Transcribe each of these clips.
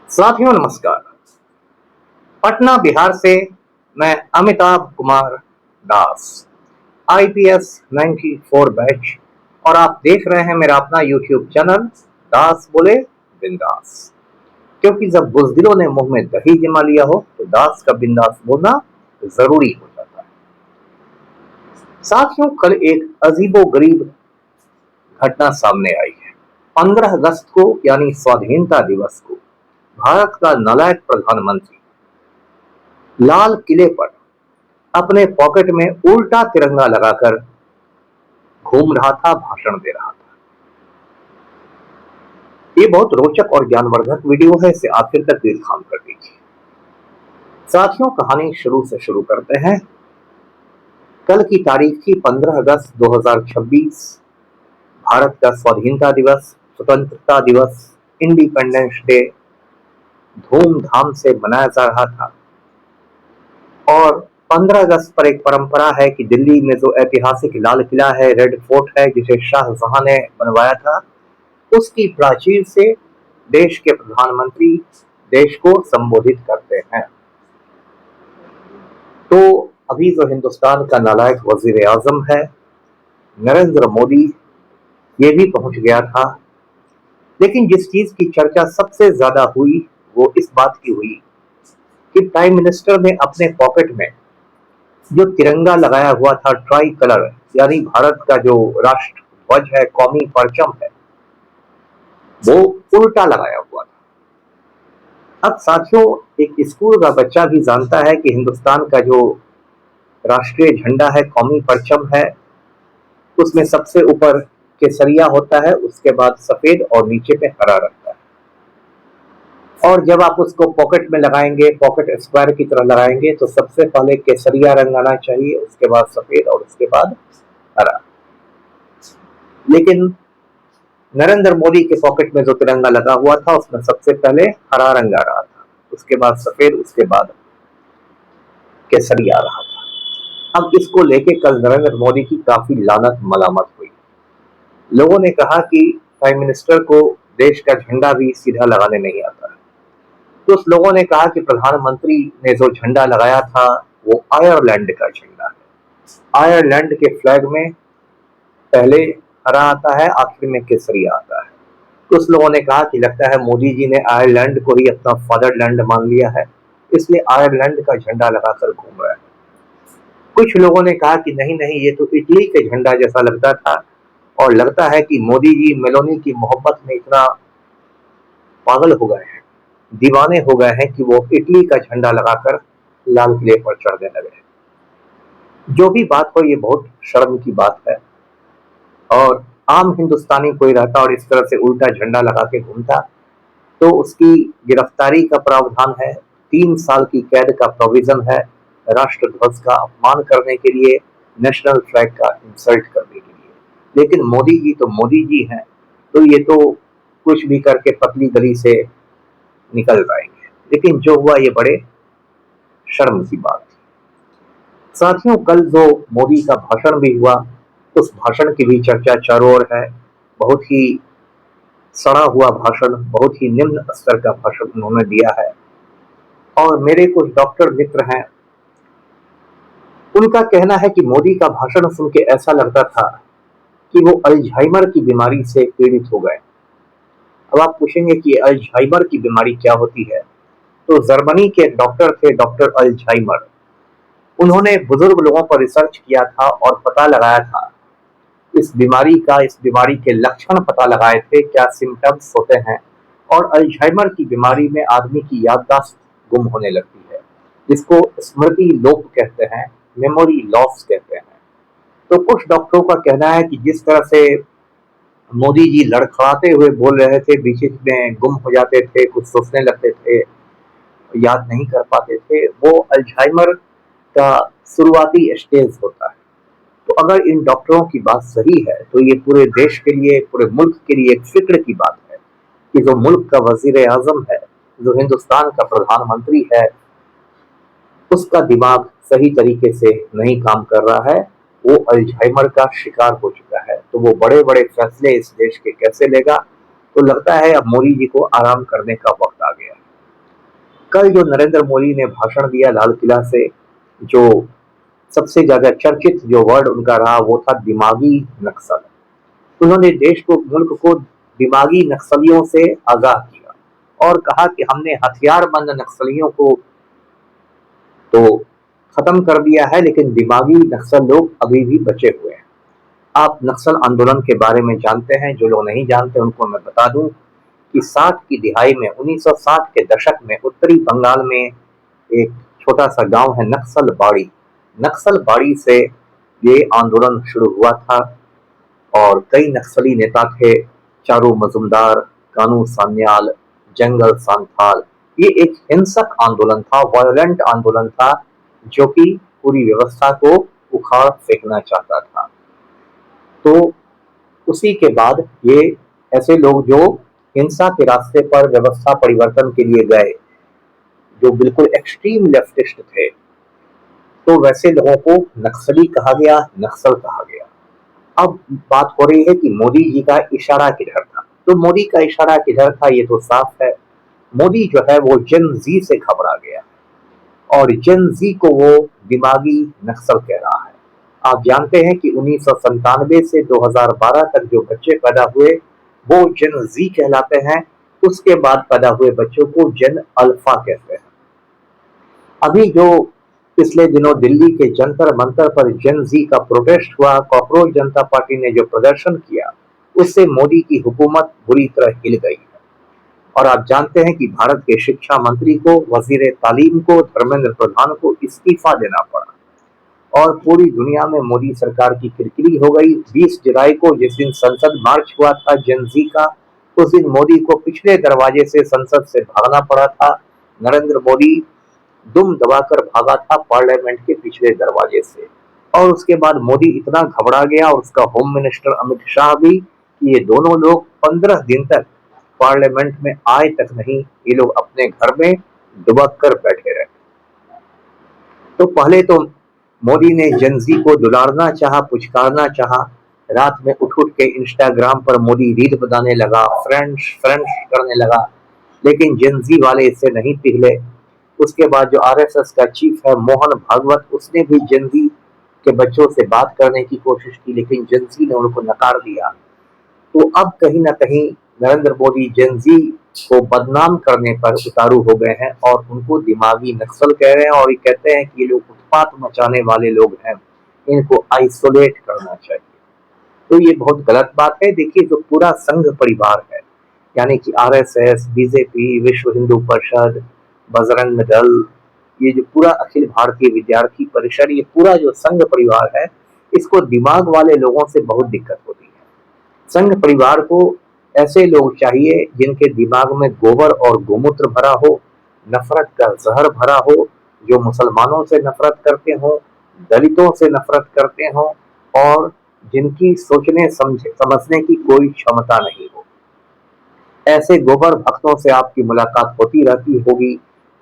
साथियों नमस्कार। पटना बिहार से मैं अमिताभ कुमार दास, आईपीएस 94 बैच, और आप देख रहे हैं मेरा अपना यूट्यूब चैनल दास बोले बिंदास। क्योंकि जब बुजदिलों ने मुंह में दही जमा लिया हो तो दास का बिंदास बोलना जरूरी हो जाता है। साथियों, कल एक अजीबो गरीब घटना सामने आई है। 15 अगस्त को यानी स्वाधीनता दिवस को भारत का नालायक प्रधानमंत्री लाल किले पर अपने पॉकेट में उल्टा तिरंगा लगाकर घूम रहा था, भाषण दे रहा था। ये बहुत रोचक और ज्ञानवर्धक वीडियो है, इसे आखिर तक दिल थाम कर देखिए। साथियों, कहानी शुरू से शुरू करते हैं। कल की तारीख थी 15 अगस्त 2026। भारत का स्वाधीनता दिवस, स्वतंत्रता दिवस, इंडिपेंडेंस डे धूमधाम से मनाया जा रहा था। और 15 अगस्त पर एक परंपरा है कि दिल्ली में जो ऐतिहासिक लाल किला है, रेड फोर्ट है, जिसे शाहजहां ने बनवाया था, उसकी प्राचीर से देश के प्रधानमंत्री देश को संबोधित करते हैं। तो अभी जो हिंदुस्तान का नालायक वजीर आजम है नरेंद्र मोदी, ये भी पहुंच गया था। लेकिन जिस चीज की चर्चा सबसे ज्यादा हुई वो इस बात की हुई कि प्राइम मिनिस्टर ने अपने पॉकेट में जो तिरंगा लगाया हुआ था, ट्राई कलर, यानी भारत का जो राष्ट्र ध्वज है, कौमी परचम है, वो उल्टा लगाया हुआ था। अब साथियों, एक स्कूल का बच्चा भी जानता है कि हिंदुस्तान का जो राष्ट्रीय झंडा है, कौमी परचम है, उसमें सबसे ऊपर केसरिया होता है, उसके बाद सफेद और नीचे पे हरा रहता है। और जब आप उसको पॉकेट में लगाएंगे, पॉकेट स्क्वायर की तरह लगाएंगे, तो सबसे पहले केसरिया रंग आना चाहिए, उसके बाद सफेद और उसके बाद हरा। लेकिन नरेंद्र मोदी के पॉकेट में जो तिरंगा लगा हुआ था उसमें सबसे पहले हरा रंग आ रहा था, उसके बाद सफेद, उसके बाद केसरिया आ रहा था। अब इसको लेके कल नरेंद्र मोदी की काफी लानत मलामत हुई। लोगों ने कहा कि प्राइम मिनिस्टर को देश का झंडा भी सीधा लगाने नहीं आता है। तो उस लोगों ने कहा कि प्रधानमंत्री ने जो झंडा लगाया था वो आयरलैंड का झंडा है। आयरलैंड के फ्लैग में पहले हरा आता है, आखिर में केसरिया आता है। कुछ लोगों ने कहा कि लगता है मोदी जी ने आयरलैंड को ही अपना फादरलैंड मान लिया है, इसलिए आयरलैंड का झंडा लगाकर घूम रहा है। कुछ लोगों ने कहा कि नहीं नहीं, ये तो इटली के झंडा जैसा लगता था, और लगता है कि मोदी जी मेलोनी की मोहब्बत में इतना पागल हो गए हैं, दीवाने हो गए हैं कि वो इटली का झंडा लगाकर लाल किले पर चढ़ने लगे। जो भी बात हो, ये बहुत शर्म की बात है। और आम हिंदुस्तानी कोई रहता और इस तरह से उल्टा झंडा लगा के घूमता तो उसकी गिरफ्तारी का प्रावधान है, 3 साल की कैद का प्रोविजन है, राष्ट्र ध्वज का अपमान करने के लिए, नेशनल फ्लैग का इंसल्ट करने के लिए। लेकिन मोदी जी तो मोदी जी हैं, तो ये तो कुछ भी करके पतली गली से निकल जाएंगे। लेकिन जो हुआ ये बड़े शर्म की बात थी। साथियों, कल जो मोदी का भाषण भी हुआ, उस भाषण की भी चर्चा चारों ओर है। बहुत ही सड़ा हुआ भाषण, बहुत ही निम्न स्तर का भाषण उन्होंने दिया है। और मेरे कुछ डॉक्टर मित्र हैं, उनका कहना है कि मोदी का भाषण सुन के ऐसा लगता था कि वो अल्जाइमर की बीमारी से पीड़ित हो गए। अब आप पूछेंगे कि अल्जाइमर की बीमारी क्या होती है, तो जर्मनी के डॉक्टर थे, डॉक्टर अल्जाइमर। उन्होंने बुजुर्ग लोगों पर रिसर्च किया था और पता लगाया था इस बीमारी के लक्षण पता लगाए थे, क्या सिम्टम्स होते हैं। और अल्जाइमर की बीमारी में आदमी की याददाश्त गुम होने लगती है, जिसको स्मृति लोप कहते हैं, मेमोरी लॉस कहते हैं। तो कुछ डॉक्टरों का कहना है कि जिस तरह से मोदी जी लड़खड़ाते हुए बोल रहे थे, बीच बीच में गुम हो जाते थे, कुछ सोचने लगते थे, याद नहीं कर पाते थे, वो अल्जाइमर का शुरुआती स्टेज होता है। तो अगर इन डॉक्टरों की बात सही है तो ये पूरे देश के लिए, पूरे मुल्क के लिए एक फिक्र की बात है कि जो मुल्क का वजीर आजम है, जो हिंदुस्तान का प्रधानमंत्री है, उसका दिमाग सही तरीके से नहीं काम कर रहा है, वो अल्जाइमर का शिकार हो चुका है। तो वो बड़े बड़े फैसले इस देश के कैसे लेगा। तो लगता है अब मोदी जी को आराम करने का वक्त आ गया है। कल जो नरेंद्र मोदी ने भाषण दिया लाल किला से, जो सबसे ज्यादा चर्चित जो वर्ड उनका रहा वो था दिमागी नक्सल। उन्होंने देश को, मुल्क को दिमागी नक्सलियों से आगाह किया और कहा कि हमने हथियारबंद नक्सलियों को तो खत्म कर दिया है, लेकिन दिमागी नक्सल लोग अभी भी बचे हुए हैं। आप नक्सल आंदोलन के बारे में जानते हैं, जो लोग नहीं जानते उनको मैं बता दूं कि 60 की दिहाई में, 1960 के दशक में उत्तरी बंगाल में एक छोटा सा गांव है नक्सल बाड़ी। नक्सल बाड़ी से ये आंदोलन शुरू हुआ था और कई नक्सली नेता थे, चारू मजुमदार, कानू सान्याल, जंगल सांथाल। ये एक हिंसक आंदोलन था, वायलेंट आंदोलन था, जो कि पूरी व्यवस्था को उखाड़ फेंकना चाहता था। तो उसी के बाद ये ऐसे लोग जो हिंसा के रास्ते पर व्यवस्था परिवर्तन के लिए गए, जो बिल्कुल एक्सट्रीम लेफ्टिस्ट थे, तो वैसे लोगों को नक्सली कहा गया, नक्सल कहा गया। अब बात हो रही है कि मोदी जी का इशारा किधर था। तो मोदी का इशारा किधर था ये तो साफ है। मोदी जो है वो जेन जी से घबरा गया और जेन जी को वो दिमागी नक्सल कह रहा है। आप जानते हैं कि 1997 से 2012 तक जो बच्चे पैदा हुए वो जेन जी कहलाते हैं। उसके बाद पैदा हुए बच्चों को जेन अल्फा कहते हैं। अभी जो पिछले दिनों दिल्ली के जंतर मंतर पर जेन जी का प्रोटेस्ट हुआ, कॉकरोच जनता पार्टी ने जो प्रदर्शन किया, उससे मोदी की हुकूमत बुरी तरह हिल गई है। और आप जानते हैं कि भारत के शिक्षा मंत्री को, वजीर तालीम को, धर्मेंद्र प्रधान को इस्तीफा देना पड़ा और पूरी दुनिया में मोदी सरकार की किरकिरी हो गई। 20 जुलाई को जिस दिन संसद मार्च हुआ था जेन जी का, उस दिन मोदी को पिछले दरवाजे से संसद से भागना पड़ा था। नरेंद्र मोदी दुम दबाकर भागा था पार्लियामेंट के पिछले दरवाजे से। और उसके बाद मोदी इतना घबरा गया और उसका होम मिनिस्टर अमित शाह भी, कि ये दोनों लोग 15 दिन तक पार्लियामेंट में आए तक नहीं। ये लोग अपने घर में दुबक कर बैठे रहे। तो पहले तो मोदी ने जेन जी को दुलारना चाहा, पुचकारना चाहा। रात में उठ उठ के इंस्टाग्राम पर मोदी रील बनाने लगा, फ्रेंड्स फ्रेंड्स करने लगा, लेकिन जेन जी वाले इससे नहीं पिघले। उसके बाद जो आरएसएस का चीफ है मोहन भागवत, उसने भी जेन जी के बच्चों से बात करने की कोशिश की, लेकिन जेन जी ने उनको नकार दिया। तो अब कहीं ना कहीं नरेंद्र मोदी जेन जी को बदनाम करने पर उतारू हो गए हैं और उनको दिमागी नक्सल कह रहे हैं और ये कहते हैं कि ये लोग उत्पात मचाने वाले लोग हैं, इनको आइसोलेट करना चाहिए। तो ये बहुत गलत बात है। देखिए, जो पूरा संघ परिवार है, यानी कि आरएसएस, बीजेपी, विश्व हिंदू परिषद, बजरंग दल, ये जो पूरा अखिल भारतीय विद्यार्थी परिषद, ये पूरा जो संघ परिवार है, इसको दिमाग वाले लोगों से बहुत दिक्कत होती है। संघ परिवार को ऐसे लोग चाहिए जिनके दिमाग में गोबर और गोमूत्र भरा हो, नफरत का जहर भरा हो, जो मुसलमानों से नफरत करते हों, दलितों से नफरत करते हों और जिनकी सोचने समझने की कोई क्षमता नहीं हो। ऐसे गोबर भक्तों से आपकी मुलाकात होती रहती होगी।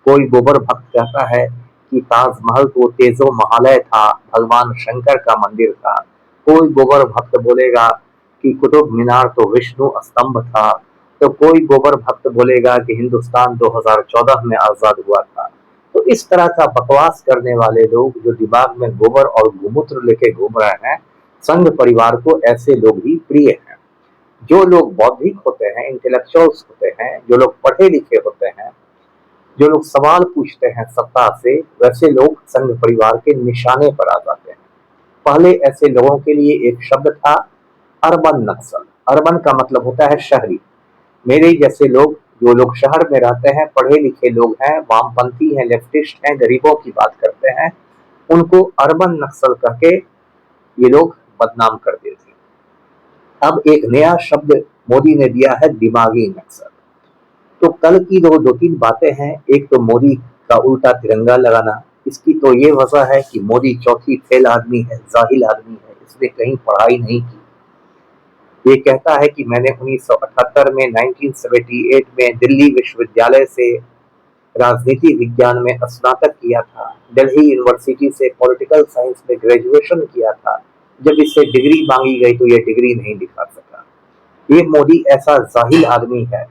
कोई गोबर भक्त कहता है कि ताजमहल तो तेजो महालय था, भगवान शंकर का मंदिर था। कोई गोबर भक्त बोलेगा कि कुतुब मीनार तो विष्णु स्तंभ था। तो कोई गोबर भक्त बोलेगा कि हिंदुस्तान 2014 में आजाद हुआ था। तो इस तरह का बकवास करने वाले लोग जो दिमाग में गोबर और गोमूत्र लेके घूम रहे हैं, संघ परिवार को ऐसे लोग ही प्रिय हैं। जो लोग बौद्धिक होते हैं, इंटेलेक्चुअल्स होते हैं, जो लोग पढ़े लिखे होते हैं, जो लोग सवाल पूछते हैं सत्ता से, वैसे लोग संघ परिवार के निशाने पर आ जाते हैं। पहले ऐसे लोगों के लिए एक शब्द था, अर्बन नक्सल। अर्बन का मतलब होता है शहरी। मेरे जैसे लोग, जो लोग शहर में रहते हैं, पढ़े लिखे लोग हैं, वामपंथी हैं, लेफ्टिस्ट हैं, गरीबों की बात करते हैं, उनको अर्बन नक्सल करके ये लोग बदनाम करते थे। अब एक नया शब्द मोदी ने दिया है, दिमागी नक्सल। तो कल की दो तीन बातें हैं। एक तो मोदी का उल्टा तिरंगा लगाना। इसकी तो ये वजह है कि मोदी चौथी फेल आदमी है, जाहिल आदमी है, इसने कहीं पढ़ाई नहीं की। ये कहता है कि मैंने 1978 में, 1978 में दिल्ली विश्वविद्यालय से राजनीति विज्ञान में स्नातक किया था, दिल्ली यूनिवर्सिटी से पॉलिटिकल साइंस में ग्रेजुएशन किया था। जब इससे डिग्री मांगी गई तो ये डिग्री नहीं दिखा सका। ये मोदी ऐसा जाहिल आदमी है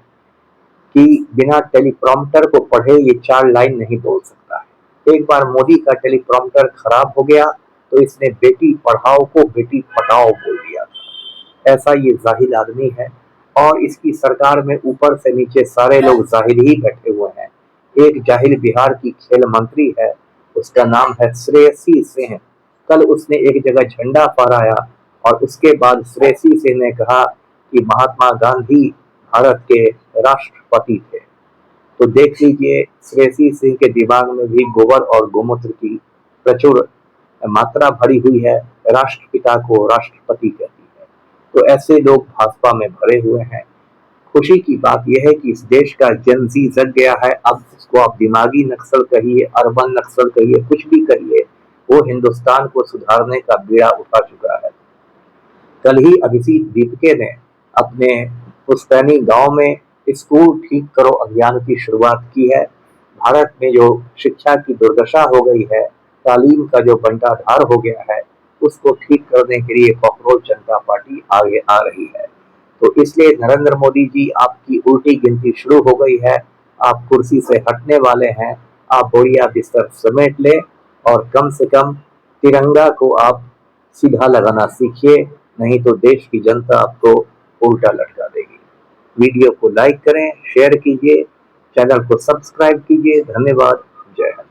कि बिना टेलीप्रॉम्प्टर को पढ़े ये 4 लाइन नहीं बोल सकता है। एक बार मोदी का टेलीप्रॉम्प्टर खराब हो गया तो इसने बेटी पढ़ाओ को बेटी पटाओ बोल दिया था। ऐसा ये जाहिल आदमी है और इसकी सरकार में ऊपर से नीचे सारे लोग जाहिल ही बैठे हुए हैं। एक जाहिल बिहार की खेल मंत्री है, उसका नाम है श्रेयसी सिंह। कल उसने एक जगह झंडा फहराया और उसके बाद श्रेयसी सिंह ने कहा कि महात्मा गांधी भारत के राष्ट्रपति थे। तो देख लीजिए, श्रेयसी सिंह के दिमाग में भी गोबर और गोमूत्र की प्रचुर मात्रा भरी हुई है। राष्ट्रपिता को राष्ट्रपति कहती है। तो ऐसे लोग भाजपा में भरे हुए हैं। खुशी की बात यह है कि इस देश का जन जी जग गया है। अब उसको आप दिमागी नक्सल कहिए, अर्बन नक्सल कहिए, कुछ भी कहिए, वो हिंदुस्तान को सुधारने का बीड़ा उठा चुका है। कल ही अभिजीत दीपके ने अपने पुस्तैनी गांव में स्कूल ठीक करो अभियान की शुरुआत की है। भारत में जो शिक्षा की दुर्दशा हो गई है, तालीम का जो बंटाधार हो गया है, उसको ठीक करने के लिए कॉकरोच जनता पार्टी आगे आ रही है। तो इसलिए नरेंद्र मोदी जी, आपकी उल्टी गिनती शुरू हो गई है। आप कुर्सी से हटने वाले हैं। आप बोरिया बिस्तर समेट लें और कम से कम तिरंगा को आप सीधा लगाना सीखिए, नहीं तो देश की जनता आपको उल्टा लटका देगी। वीडियो को लाइक करें, शेयर कीजिए, चैनल को सब्सक्राइब कीजिए। धन्यवाद। जय हिंद।